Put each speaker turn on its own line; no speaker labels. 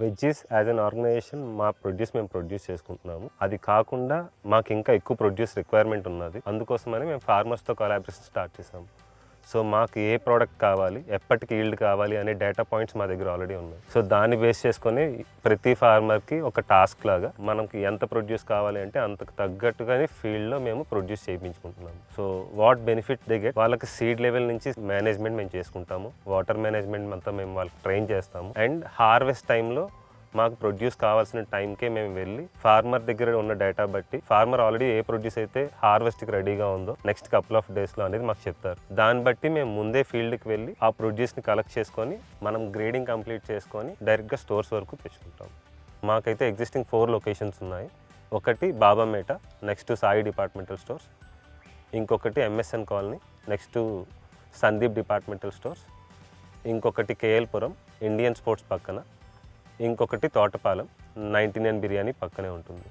Veggies as an organisation మా మేము produce చేసుకుంటున్నాము. అది కాకుండా మాకు ఇంకా ఎక్కువ ప్రొడ్యూస్ రిక్వైర్మెంట్ ఉన్నది. అందుకోసమని మేము ఫార్మర్స్తో కొలాబరేషన్ స్టార్ట్ చేసాము. సో మాకు ఏ ప్రోడక్ట్ కావాలి, ఎప్పటికి ఈల్డ్ కావాలి అనే డేటా పాయింట్స్ మా దగ్గర ఆల్రెడీ ఉన్నాయి. సో దాన్ని బేస్ చేసుకొని ప్రతి ఫార్మర్కి ఒక టాస్క్ లాగా మనకి ఎంత ప్రొడ్యూస్ కావాలి అంటే అంతకు తగ్గట్టుగానే ఫీల్డ్లో మేము ప్రొడ్యూస్ చేయించుకుంటున్నాము. So what benefit they get, వాళ్ళకి సీడ్ లెవెల్ నుంచి మేనేజ్మెంట్ మేము చేసుకుంటాము. వాటర్ మేనేజ్మెంట్ అంతా మేము వాళ్ళకి ట్రైన్ చేస్తాము. అండ్ హార్వెస్ట్ టైంలో మాకు ప్రొడ్యూస్ కావాల్సిన టైంకే మేము వెళ్ళి ఫార్మర్ దగ్గర ఉన్న డేటా బట్టి ఫార్మర్ ఆల్రెడీ ఏ ప్రొడ్యూస్ అయితే హార్వెస్ట్కి రెడీగా ఉందో నెక్స్ట్ కపుల్ ఆఫ్ డేస్లో అనేది మాకు చెప్తారు. దాన్ని బట్టి మేము ముందే ఫీల్డ్కి వెళ్ళి ఆ ప్రొడ్యూస్ని కలెక్ట్ చేసుకొని మనం గ్రేడింగ్ కంప్లీట్ చేసుకొని డైరెక్ట్గా స్టోర్స్ వరకు తెచ్చుకుంటాం. మాకైతే ఎగ్జిస్టింగ్ 4 లొకేషన్స్ ఉన్నాయి. ఒకటి బాబామేట, నెక్స్ట్ సాయి డిపార్ట్మెంటల్ స్టోర్స్, ఇంకొకటి MSN colony, next Sandeep departmental stores, ఇంకొకటి కేఎల్పురం ఇండియన్ స్పోర్ట్స్ పక్కన, ఇంకొకటి తోటపాలెం 99 బిర్యానీ పక్కనే ఉంటుంది.